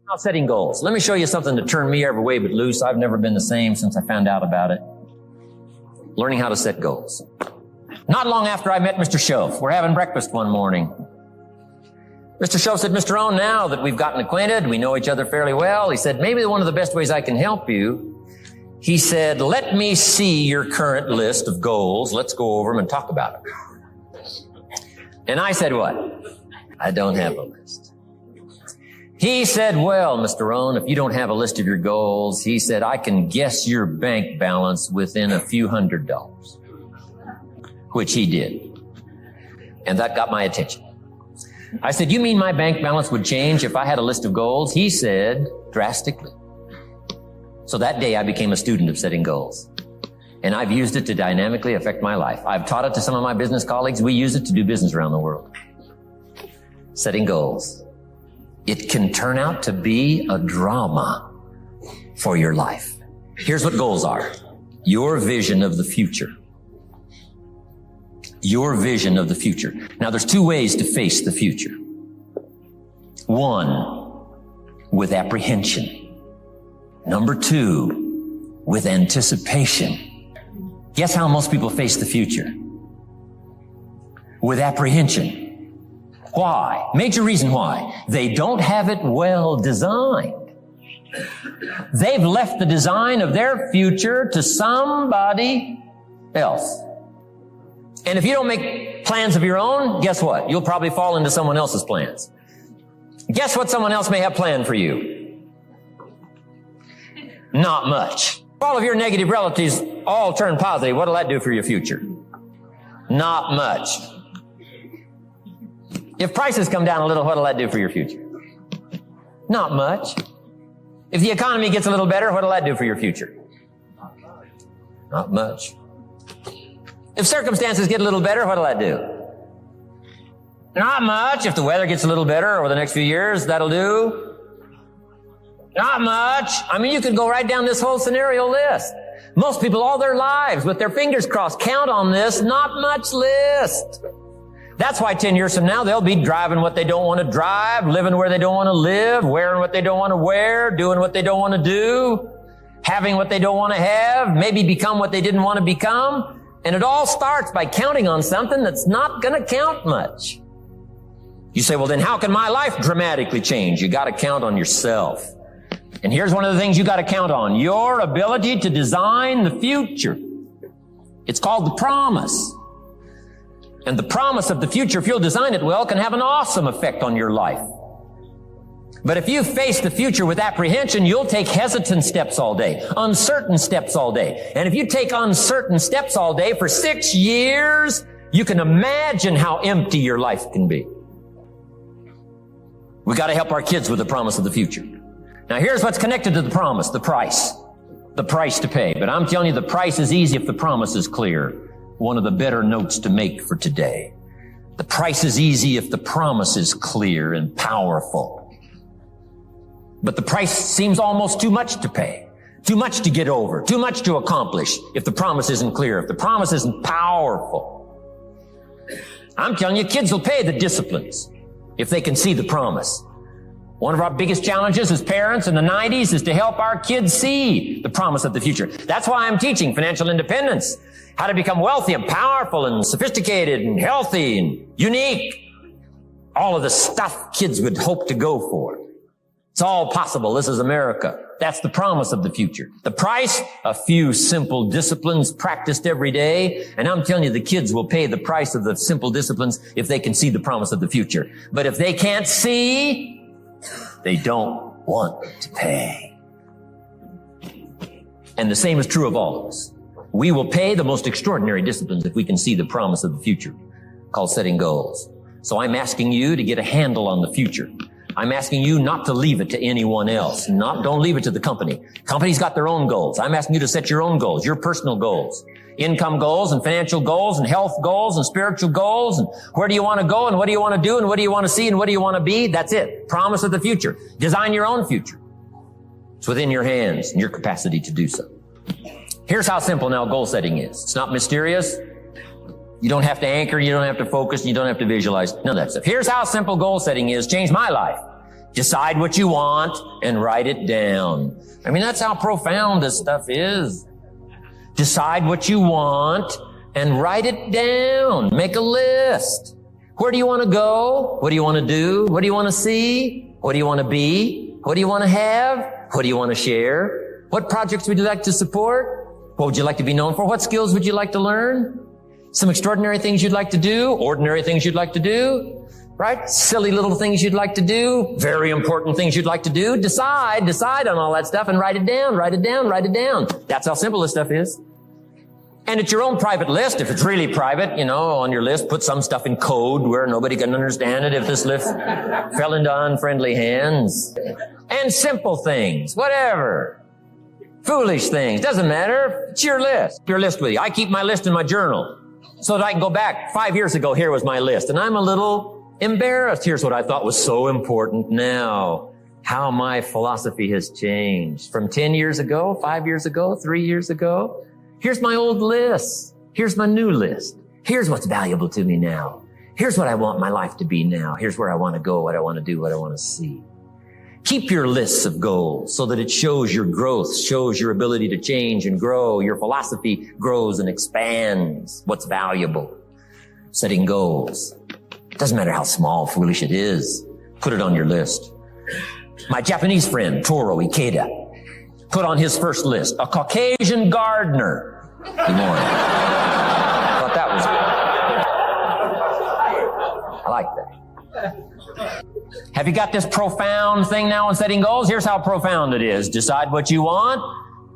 About setting goals. Let me show you something to turn me every way but loose. I've never been the same since I found out about it. Learning how to set goals. Not long after I met Mr. Shove, we're having breakfast one morning. Mr. Shove said, Mr. Rohn, now that we've gotten acquainted, we know each other fairly well, he said, maybe one of the best ways I can help you, he said, let me see your current list of goals. Let's go over them and talk about it. And I said, what? I don't have a list. He said, well, Mr. Rohn, if you don't have a list of your goals, he said, I can guess your bank balance within a few $100s, which he did. And that got my attention. I said, you mean my bank balance would change if I had a list of goals? He said, drastically. So that day I became a student of setting goals. And I've used it to dynamically affect my life. I've taught it to some of my business colleagues. We use it to do business around the world. Setting goals. It can turn out to be a drama for your life. Here's what goals are. Your vision of the future. Your vision of the future. Now, there's two ways to face the future. One, with apprehension. Number two, with anticipation. Guess how most people face the future? With apprehension. Why? Major reason why. They don't have it well designed. They've left the design of their future to somebody else. And if you don't make plans of your own, guess what? You'll probably fall into someone else's plans. Guess what someone else may have planned for you? Not much. All of your negative relatives all turn positive. What'll that do for your future? Not much. If prices come down a little, what'll that do for your future? Not much. If the economy gets a little better, what'll that do for your future? Not much. If circumstances get a little better, what'll that do? Not much. If the weather gets a little better over the next few years, that'll do. Not much. I mean, you could go right down this whole scenario list. Most people all their lives, with their fingers crossed, count on this not much list. That's why 10 years from now, they'll be driving what they don't want to drive, living where they don't want to live, wearing what they don't want to wear, doing what they don't want to do, having what they don't want to have, maybe become what they didn't want to become. And it all starts by counting on something that's not going to count much. You say, well, then how can my life dramatically change? You got to count on yourself. And here's one of the things you got to count on. Your ability to design the future. It's called the promise. And the promise of the future, if you'll design it well, can have an awesome effect on your life. But if you face the future with apprehension, you'll take hesitant steps all day, uncertain steps all day. And if you take uncertain steps all day for 6 years, you can imagine how empty your life can be. We've got to help our kids with the promise of the future. Now here's what's connected to the promise, the price to pay. But I'm telling you, the price is easy if the promise is clear. One of the better notes to make for today. The price is easy if the promise is clear and powerful. But the price seems almost too much to pay, too much to get over, too much to accomplish if the promise isn't clear, if the promise isn't powerful. I'm telling you, kids will pay the disciplines if they can see the promise. One of our biggest challenges as parents in the 90s is to help our kids see the promise of the future. That's why I'm teaching financial independence, how to become wealthy and powerful and sophisticated and healthy and unique. All of the stuff kids would hope to go for. It's all possible. This is America. That's the promise of the future. The price, a few simple disciplines practiced every day. And I'm telling you, the kids will pay the price of the simple disciplines if they can see the promise of the future. But if they can't see, they don't want to pay. And the same is true of all of us. We will pay the most extraordinary disciplines if we can see the promise of the future, called setting goals. So I'm asking you to get a handle on the future. I'm asking you not to leave it to anyone else. Don't leave it to the company. Companies got their own goals. I'm asking you to set your own goals, your personal goals. Income goals and financial goals and health goals and spiritual goals and where do you want to go and what do you want to do and what do you want to see and what do you want to be? That's it. Promise of the future. Design your own future. It's within your hands and your capacity to do so. Here's how simple now goal setting is. It's not mysterious. You don't have to anchor, you don't have to focus, you don't have to visualize, none of that stuff. Here's how simple goal setting is. Changed my life. Decide what you want and write it down. I mean, that's how profound this stuff is. Decide what you want and write it down. Make a list. Where do you want to go? What do you want to do? What do you want to see? What do you want to be? What do you want to have? What do you want to share? What projects would you like to support? What would you like to be known for? What skills would you like to learn? Some extraordinary things you'd like to do, ordinary things you'd like to do, right? Silly little things you'd like to do, very important things you'd like to do. Decide on all that stuff and write it down, write it down, write it down. That's how simple this stuff is. And it's your own private list. If it's really private, on your list, put some stuff in code where nobody can understand it if this list fell into unfriendly hands. And simple things, whatever. Foolish things, doesn't matter. It's your list. Your list with you. I keep my list in my journal so that I can go back 5 years ago. Here was my list. And I'm a little embarrassed. Here's what I thought was so important now. How my philosophy has changed from 10 years ago, 5 years ago, 3 years ago. Here's my old list. Here's my new list. Here's what's valuable to me now. Here's what I want my life to be now. Here's where I want to go, what I want to do, what I want to see. Keep your lists of goals so that it shows your growth, shows your ability to change and grow. Your philosophy grows and expands what's valuable. Setting goals. Doesn't matter how small, foolish it is. Put it on your list. My Japanese friend, Toro Ikeda, put on his first list, a Caucasian gardener. Good morning. Thought that was good. I like that. Have you got this profound thing now on setting goals? Here's how profound it is. Decide what you want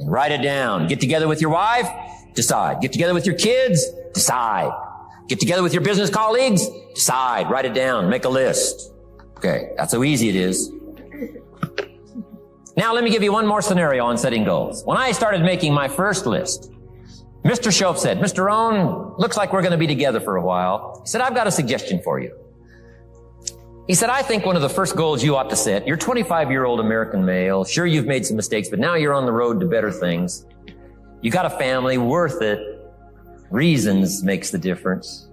and write it down. Get together with your wife, decide. Get together with your kids, decide. Get together with your business colleagues, decide. Write it down. Make a list. Okay, that's how easy it is. Now let me give you one more scenario on setting goals. When I started making my first list, Mr. Shoaff said, Mr. Rohn, looks like we're going to be together for a while. He said, I've got a suggestion for you. He said, I think one of the first goals you ought to set, you're a 25-year-old American male. Sure, you've made some mistakes, but now you're on the road to better things. You got a family, worth it. Reasons makes the difference.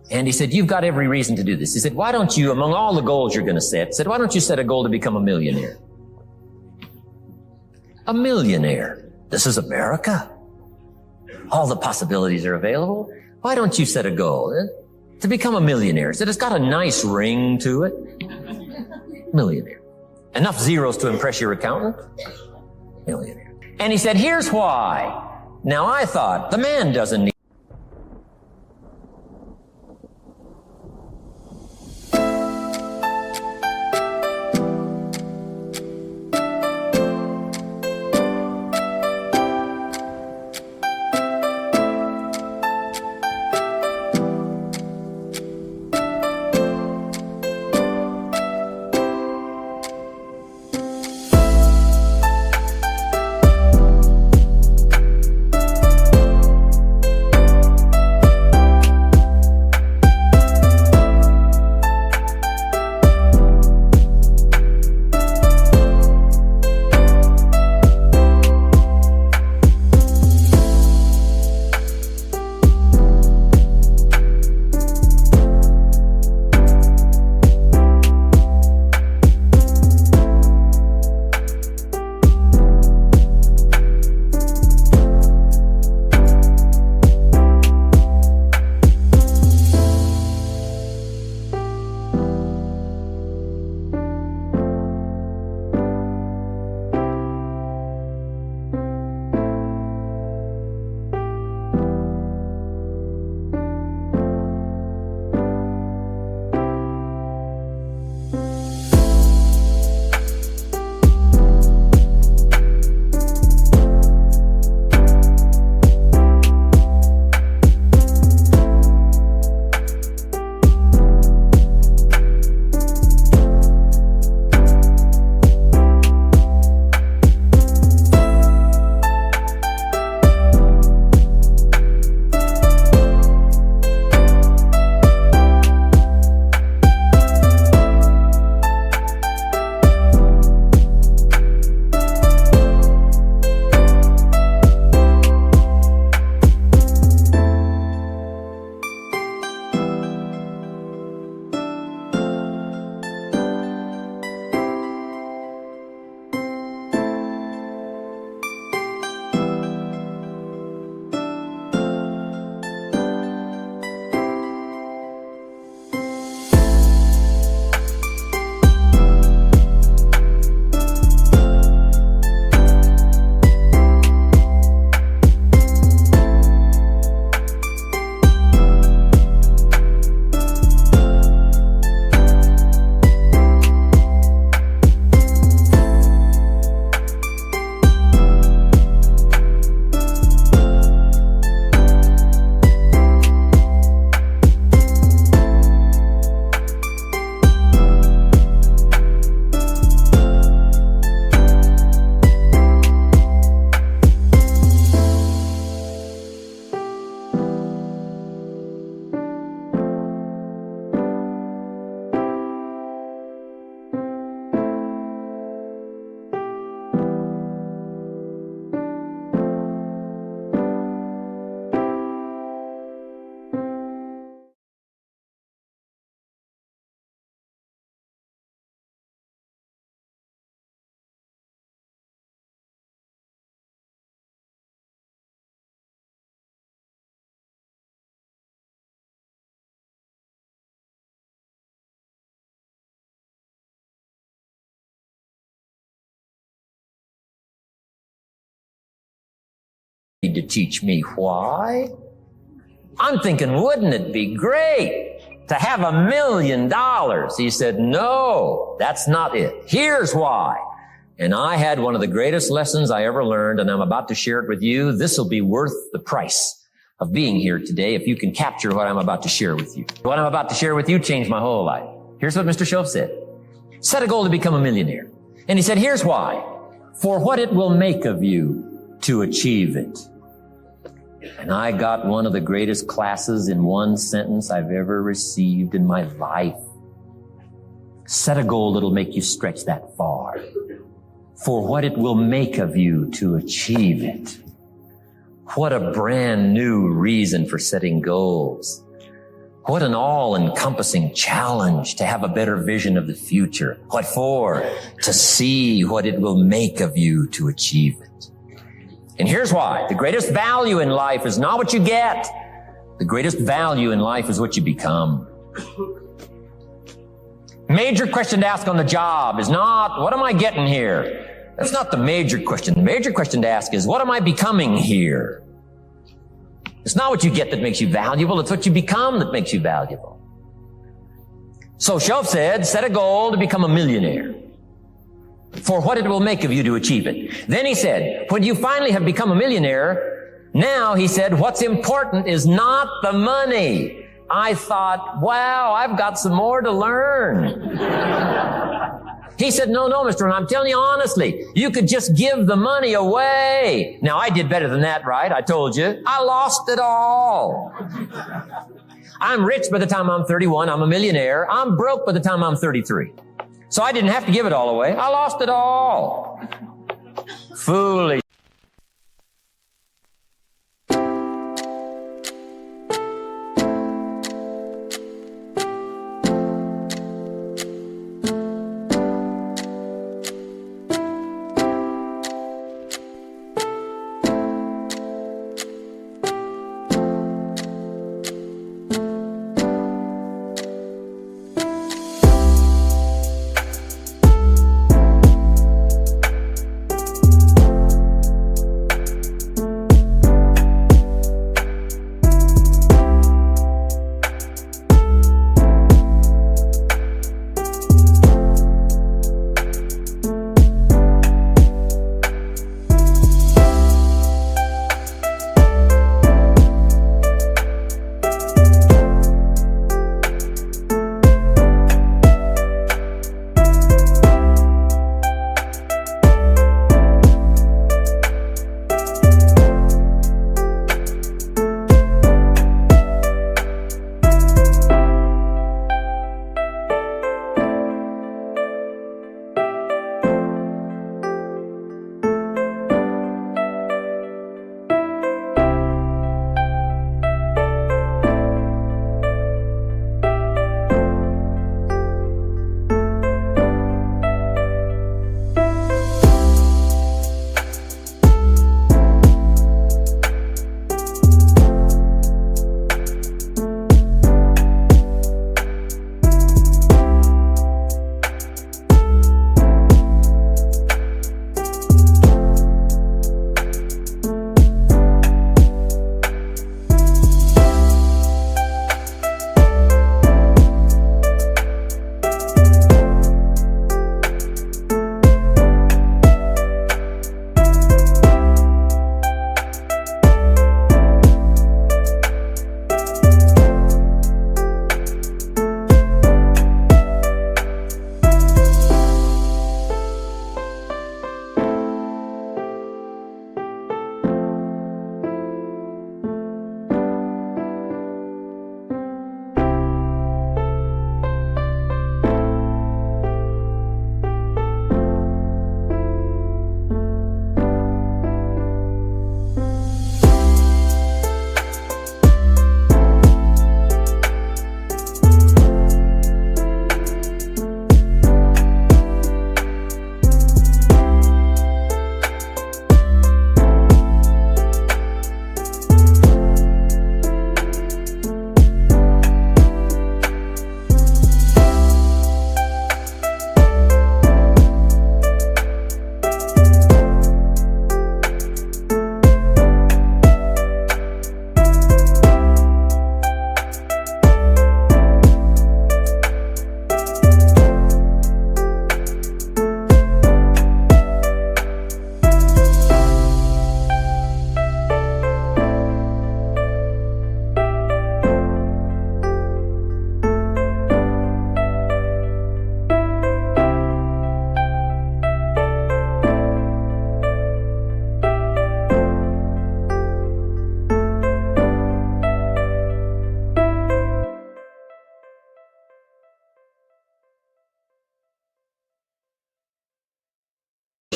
And he said, you've got every reason to do this. He said, why don't you, among all the goals you're going to set, he said, why don't you set a goal to become a millionaire? A millionaire. This is America. All the possibilities are available. Why don't you set a goal to become a millionaire? He said, it's got a nice ring to it. Millionaire. Enough zeros to impress your accountant? Millionaire. And he said, here's why. Now I thought, the man doesn't need to teach me why. I'm thinking, wouldn't it be great to have $1 million? He said, no, that's not it. Here's why. And I had one of the greatest lessons I ever learned, and I'm about to share it with you. This will be worth the price of being here today if you can capture what I'm about to share with you. What I'm about to share with you changed my whole life. Here's what Mr. Shoaff said. Set a goal to become a millionaire. And he said, here's why. For what it will make of you to achieve it. And I got one of the greatest classes in one sentence I've ever received in my life. Set a goal that'll make you stretch that far. For what it will make of you to achieve it. What a brand new reason for setting goals. What an all-encompassing challenge to have a better vision of the future. What for? To see what it will make of you to achieve it. And here's why. The greatest value in life is not what you get. The greatest value in life is what you become. Major question to ask on the job is not, what am I getting here? That's not the major question. The major question to ask is, what am I becoming here? It's not what you get that makes you valuable. It's what you become that makes you valuable. So Shoaff said, set a goal to become a millionaire. For what it will make of you to achieve it. Then he said, when you finally have become a millionaire, now he said, what's important is not the money. I thought, wow, I've got some more to learn. He said, no, Mr. Rohn, I'm telling you honestly, you could just give the money away. Now, I did better than that, right? I told you. I lost it all. I'm rich by the time I'm 31. I'm a millionaire. I'm broke by the time I'm 33. So I didn't have to give it all away. I lost it all. Foolish.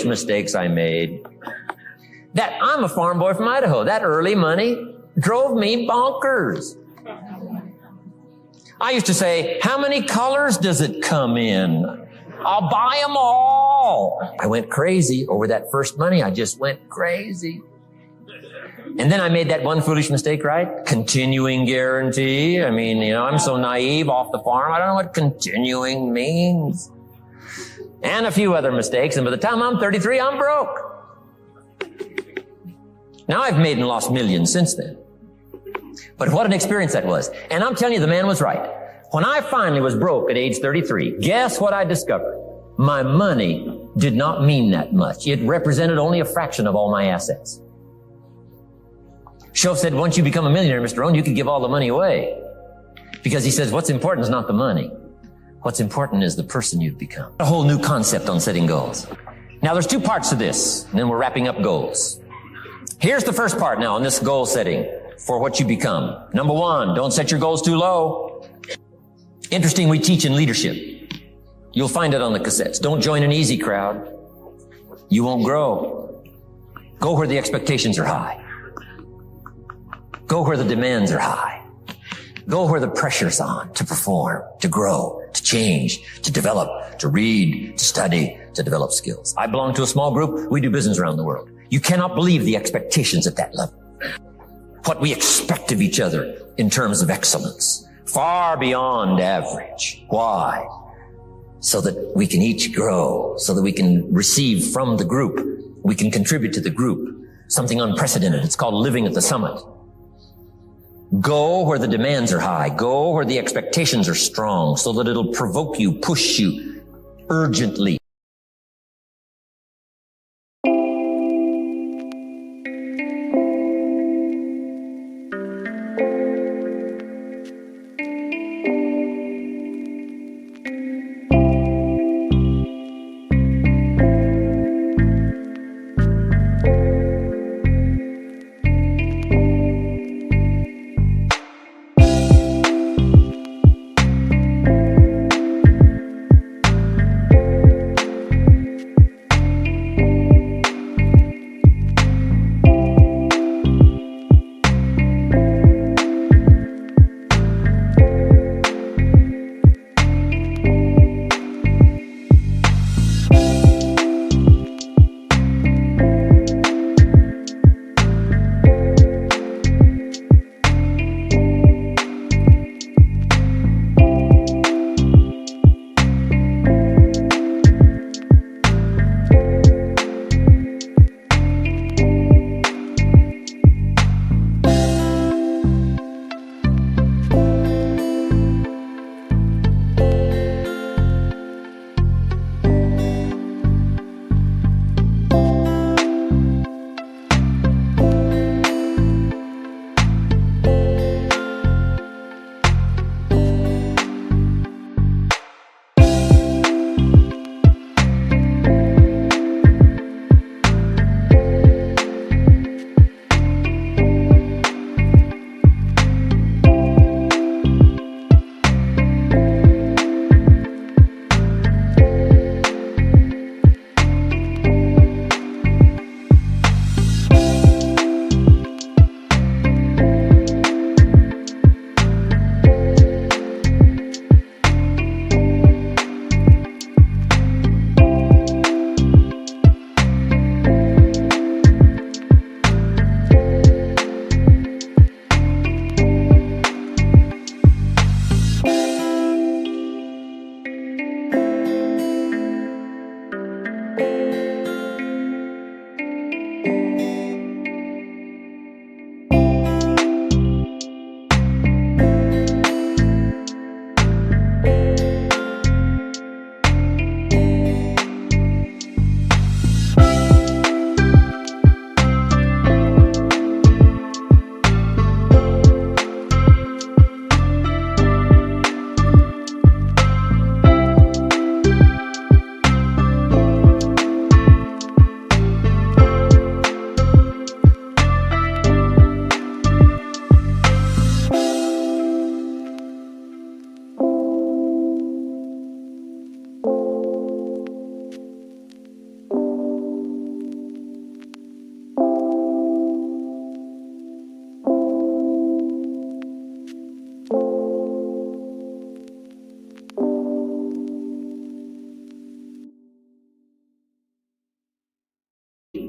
mistakes I made. That I'm a farm boy from Idaho. That early money drove me bonkers. I used to say, how many colors does it come in? I'll buy them all. I went crazy over that first money. I just went crazy. And then I made that one foolish mistake, right? Continuing guarantee. I mean, I'm so naive off the farm. I don't know what continuing means. And a few other mistakes. And by the time I'm 33, I'm broke. Now I've made and lost millions since then. But what an experience that was. And I'm telling you, the man was right. When I finally was broke at age 33, guess what I discovered? My money did not mean that much. It represented only a fraction of all my assets. Shoaff said, once you become a millionaire, Mr. Rohn, you could give all the money away. Because he says, what's important is not the money. What's important is the person you've become. A whole new concept on setting goals. Now, there's two parts to this, and then we're wrapping up goals. Here's the first part now on this goal setting for what you become. Number one, don't set your goals too low. Interesting, we teach in leadership. You'll find it on the cassettes. Don't join an easy crowd. You won't grow. Go where the expectations are high. Go where the demands are high. Go where the pressure's on to perform, to grow, to change, to develop, to read, to study, to develop skills. I belong to a small group. We do business around the world. You cannot believe the expectations at that level. What we expect of each other in terms of excellence, far beyond average. Why? So that we can each grow, so that we can receive from the group. We can contribute to the group. Something unprecedented. It's called living at the summit. Go where the demands are high. Go where the expectations are strong so that it'll provoke you, push you urgently.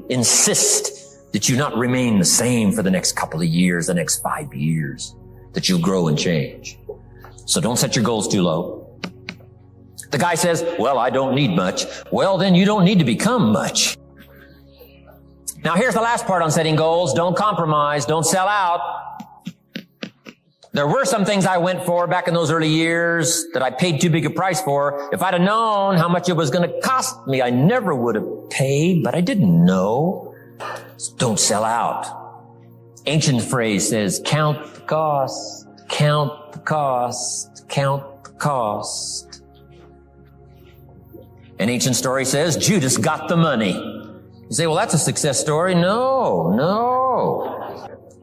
insist that you not remain the same for the next couple of years, the next 5 years, that you'll grow and change. So don't set your goals too low. The guy says, well, I don't need much. Well, then you don't need to become much. Now, here's the last part on setting goals. Don't compromise. Don't sell out. There were some things I went for back in those early years that I paid too big a price for. If I'd have known how much it was going to cost me, I never would have paid, but I didn't know. So don't sell out. Ancient phrase says, count the cost, count the cost, count the cost. An ancient story says, Judas got the money. You say, well, that's a success story. No.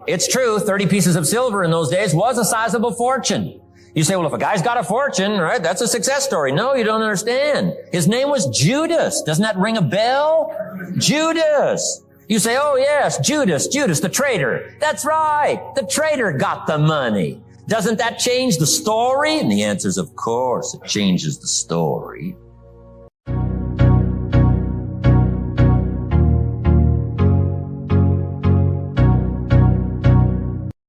It's true, 30 pieces of silver in those days was a sizable fortune. You say, well, if a guy's got a fortune, right, that's a success story. No, you don't understand. His name was Judas. Doesn't that ring a bell? Judas. You say, oh, yes, Judas, the traitor. That's right. The traitor got the money. Doesn't that change the story? And the answer is, of course, it changes the story.